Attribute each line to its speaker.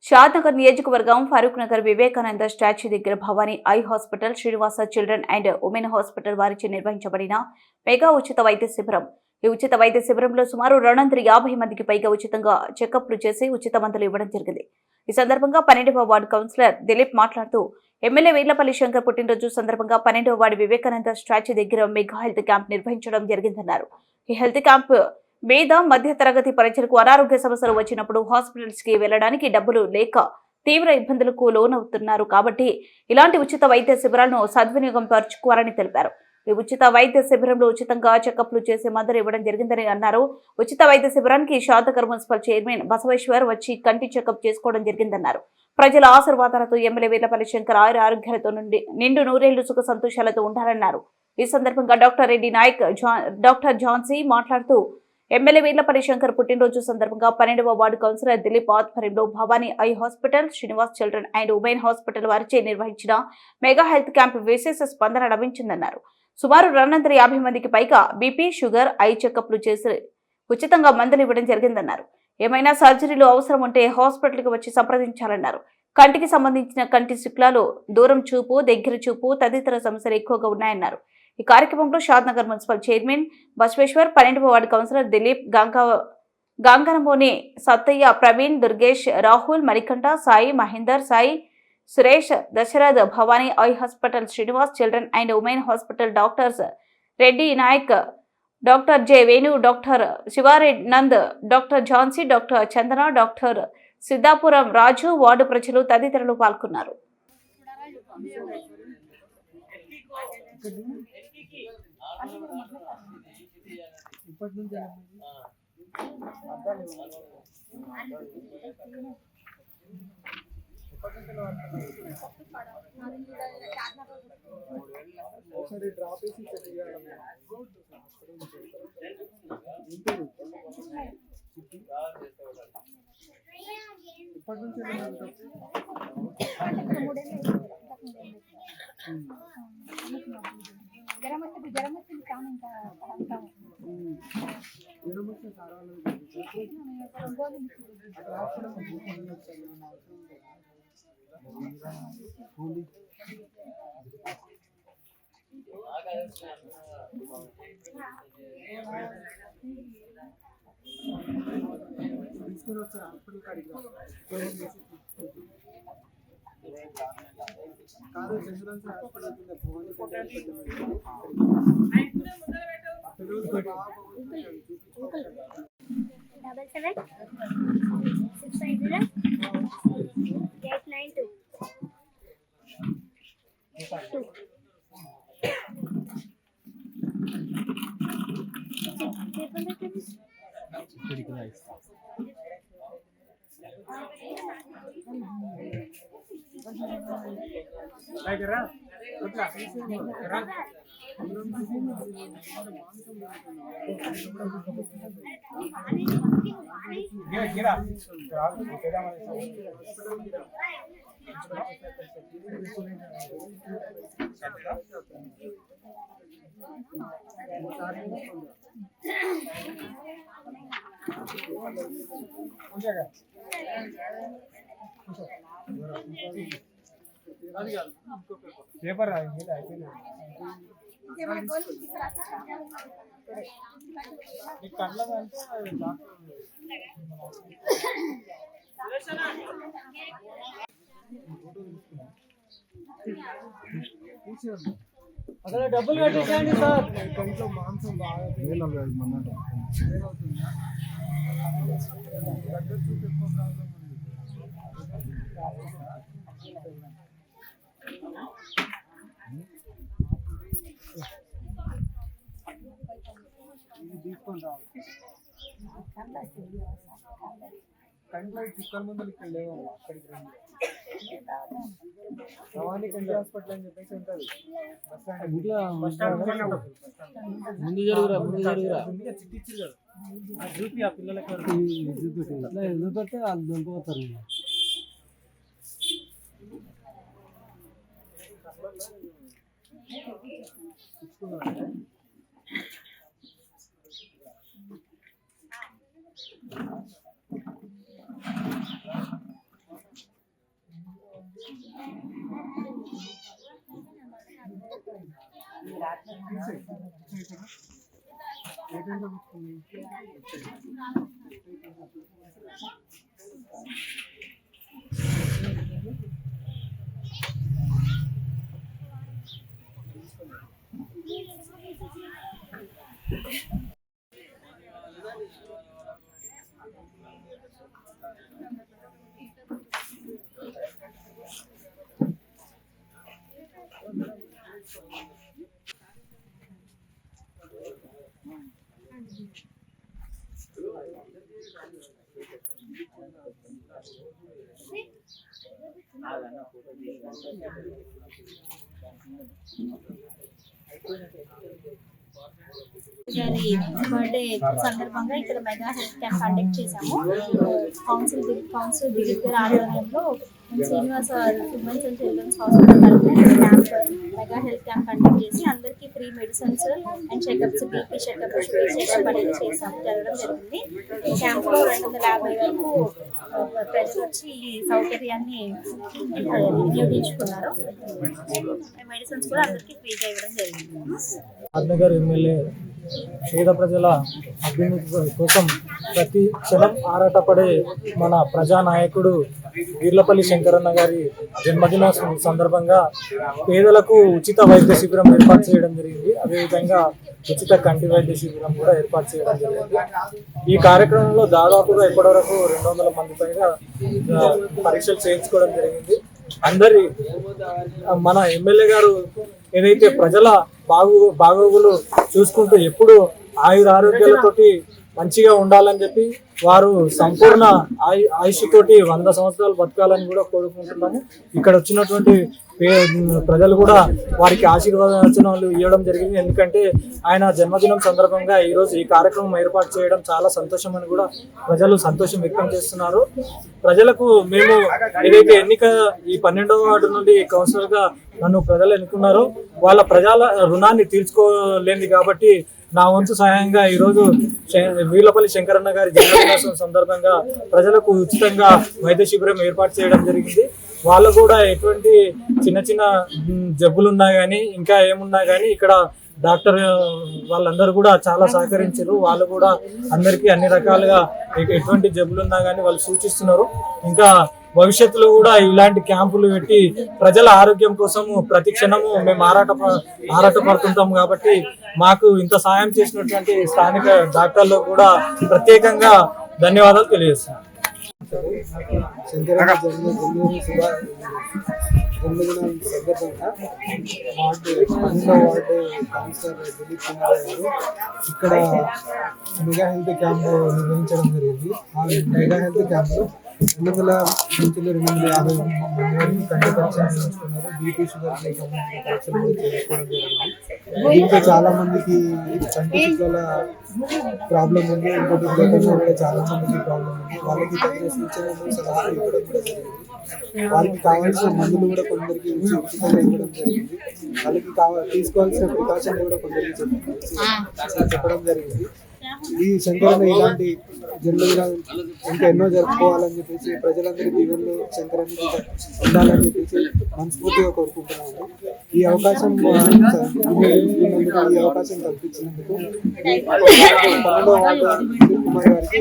Speaker 1: షాద్నగర్ నియోజకవర్గం ఫరూక్ నగర్ వివేకానంద స్టాచ్యూ దగ్గర Bhavani eye hospital, Srinivasa children and women hospital వారిచే నిర్వహించబడిన మెగా ఉచిత వైద్య శిబిరం. ఈ ఉచిత వైద్య శిబిరంలో సుమారు 250 మందికి పైగా ఉచితంగా చెకప్లు చేసి ఉచిత మందులు ఇవ్వడం జరిగింది. ఈ సందర్భంగా 12వ వార్డు కౌన్సిలర్ దిలీప్ మాట్లాడుతూ ఎమ్మెల్యే వీర్లపల్లి శంకర్ పుట్టినరోజు సందర్భంగా 12వ వార్డు వివేకానంద స్టాచ్యూ దగ్గర మెగా హెల్త్ క్యాంప్ నిర్వహించడం జరిగిందన్నారు. ఈ హెల్త్ క్యాంప్ పేద మధ్య తరగతి ప్రజలకు అనారోగ్య సమస్యలు వచ్చినప్పుడు హాస్పిటల్స్ కి వెళ్లడానికి డబ్బులు లేక తీవ్ర ఇబ్బందులకు లోనవుతున్నారు కాబట్టి ఇలాంటి ఉచిత వైద్య శిబిరాలను సద్వినియోగం పరుచుకోవాలని తెలిపారు. ఈ ఉచిత వైద్య శిబిరంలో ఉచితంగా చెకప్లు చేసి మందులు ఇవ్వడం జరిగిందని అన్నారు. ఉచిత వైద్య శిబిరానికి షాద్నగర్ మున్సిపల్ చైర్మన్ బసవేశ్వర్ వచ్చి కంటి చెకప్ చేసుకోవడం జరిగిందన్నారు. ప్రజల ఆశీర్వాదాలతో ఎమ్మెల్యే వీర్లపల్లి శంకర్ ఆరోగ్యాలతో నిండు నూరేళ్లు సుఖ సంతోషాలతో ఉండాలన్నారు. ఈ సందర్భంగా డాక్టర్ రెడ్డి నాయక్, డాక్టర్ ఝాన్సీ మాట్లాడుతూ ఎమ్మెల్యే వీర్లపల్లి శంకర్ పుట్టినరోజు సందర్భంగా 12వ వార్డు కౌన్సిలర్ దిలీప్ ఆధ్వర్యంలో Bhavani eye hospital, Srinivas children and women hospital వారిచే నిర్వహించిన మెగా హెల్త్ క్యాంప్ విశేష స్పందన లభించిందన్నారు. సుమారు 250 మందికి పైగా బీపీ, షుగర్, ఐ చెకప్లు చేసి ఉచితంగా మందులు ఇవ్వడం జరిగిందన్నారు. ఏమైనా సర్జరీలు అవసరం ఉంటే హాస్పిటల్కి వచ్చి సంప్రదించాలన్నారు. కంటికి సంబంధించిన కంటి శుక్లాలు, దూరం చూపు, దగ్గర చూపు తదితర సమస్యలు ఎక్కువగా ఉన్నాయన్నారు. ఈ కార్యక్రమంలో షాద్నగర్ మున్సిపల్ చైర్మన్ బసవేశ్వర్, 12వ ward councillor Dilip, Ganganamoni Sattaiah, Praveen, Durgesh, Rahul, Manikanta, Sai, Mahender, Sai, Suresh, Dasharath, Bhavani eye hospital, Srinivas children and women hospital doctors Reddy Naik, doctor J Venu, doctor శివారెడ్నంద్, doctor Jhansi, doctor Chandana, doctor Siddhapuram Raju, ward ప్రజలు తదితరులు పాల్గొన్నారు.
Speaker 2: పేపర్ అసలు డబ్బులు కట్టేసేయండి సార్. కంట్లో మాంసం బాగా కంట్లో చుక్కల మందులు ఇక్కడ లేవు, అక్కడికి రండి. భవానీ కంటి హాస్పిటల్ అని చెప్పేసి ఉంటుంది. ముందు జరుగురా చిట్టి ఇచ్చారు కదా, చూపి ఆ పిల్లలకి చూపెడితే వాళ్ళు దొరికిపోతారు.
Speaker 3: గారి బర్త్డే సందర్భంగా ఇక్కడ మెగా హెల్త్ క్యాంప్ కండక్ట్ చేశాము. కౌన్సిల్ దిలీప్ గారి ఆధ్వర్యంలో Srinivasa women's and children's hospital camp mega health camp conduct చేసి అందరికీ free medicines and checkups, BP checkup, sugar checkup అనేది జరగడం జరిగింది. ఈ క్యాంప్లో 250 వరకు ప్రజలు వచ్చి ఈ సౌకర్యాన్ని వినియోగించుకున్నారు. మెడిసిన్స్ కూడా అందరికీ ఫ్రీగా ఇవ్వడం జరిగింది.
Speaker 2: రాజ్నగర్ ఎమ్మెల్యే పేద ప్రజల అభ్యున్నతి కోసం ప్రతి క్షణం ఆరాటపడే మన ప్రజానాయకుడు వీర్లపల్లి శంకరన్న గారి జన్మదిన సందర్భంగా పేదలకు ఉచిత వైద్య శిబిరం ఏర్పాటు చేయడం జరిగింది. అదేవిధంగా ఉచిత కంటి వైద్య శిబిరం కూడా ఏర్పాటు చేయడం జరిగింది. ఈ కార్యక్రమంలో దాదాపుగా ఇప్పటివరకు 200 మంది పైగా పరీక్షలు చేయించుకోవడం జరిగింది. అందరి మన ఎమ్మెల్యే గారు ఏదైతే ప్రజల బాగోగులు చూసుకుంటూ ఎప్పుడు ఆయురారోగ్యాలతోటి మంచిగా ఉండాలని చెప్పి వారు సంపూర్ణ ఆయుష్ తోటి 100 సంవత్సరాలు బతకాలని కూడా కోరుకుంటున్నాము. ఇక్కడ వచ్చినటువంటి ప్రజలు కూడా వారికి ఆశీర్వచనాలు ఇవ్వడం జరిగింది. ఎందుకంటే ఆయన జన్మదినం సందర్భంగా ఈరోజు ఈ కార్యక్రమం ఏర్పాటు చేయడం చాలా సంతోషం అని కూడా ప్రజలు సంతోషం వ్యక్తం చేస్తున్నారు. ప్రజలకు మేము ఏదైతే ఈ 12వ వార్డు నుండి కౌన్సిలర్ గా నన్ను ప్రజలు ఎన్నుకున్నారో వాళ్ళ ప్రజల రుణాన్ని తీర్చుకోలేంది కాబట్టి నా వంతు సహాయంగా ఈరోజు వీర్లపల్లి శంకరన్న గారి జన్మదినోత్సవం సందర్భంగా ప్రజలకు ఉచితంగా వైద్య శిబిరం ఏర్పాటు చేయడం జరిగింది. వాళ్ళు కూడా ఎటువంటి చిన్న చిన్న జబ్బులు ఉన్నా కానీ ఇంకా ఏమున్నా కానీ ఇక్కడ డాక్టర్ వాళ్ళందరూ కూడా చాలా సహకరించారు. వాళ్ళు కూడా అందరికీ అన్ని రకాలుగా ఎటువంటి జబ్బులు ఉన్నా కానీ వాళ్ళు సూచిస్తున్నారు. ఇంకా భవిష్యత్తులో కూడా ఇలాంటి క్యాంపులు పెట్టి ప్రజల ఆరోగ్యం కోసము ప్రతి క్షణము మేము ఆరాటపడుతుంటాం కాబట్టి మాకు ఇంత సాయం చేసినటువంటి స్థానిక డాక్టర్లకు కూడా ప్రత్యేకంగా ధన్యవాదాలు తెలియజేస్తున్నాం. జన్మదినం సందర్భంగా వార్డు 12వ వార్డు కౌన్సిలర్ దిలీప్ కుమార్ గారు ఇక్కడ మెగా హెల్త్ క్యాంప్ నిర్వహించడం జరిగింది. ఆ మెగా హెల్త్ క్యాంప్ 200 నుంచి 250 మంది వరకు కంటి పరీక్షలు చేయించుకున్నారు. బీపీ షుగర్కి సంబంధించిన పరీక్షలు కూడా చేసుకోవడం జరిగింది. దీంతో చాలా మందికి కంటి చుక్కల ప్రాబ్లం ఉంది, ఇంకోటి గ్లూకోజ్ కూడా చాలా మందికి ప్రాబ్లం ఉంది. వాళ్ళకి తగిన సూచనలు సలహాలు ఇవ్వడం కూడా జరిగింది. వాళ్ళకి కావాల్సిన మందులు కూడా కొందరికి ఉచితంగా ఇవ్వడం జరిగింది. వాళ్ళకి తీసుకోవాల్సిన ప్రికాషన్లు కూడా కొందరికి చెప్పడం జరిగింది. ఈ శంకరన్న ఇలాంటి జన్మదినాలు ఇంకా ఎన్నో జరుపుకోవాలని చెప్పేసి ప్రజలందరి దీవెనలు శంకరన్నకి ఉండాలని చెప్పేసి మనస్ఫూర్తిగా కోరుకుంటున్నాను. ఈ అవకాశం కల్పించినందుకు 12వ వార్డు కుమార్ గారికి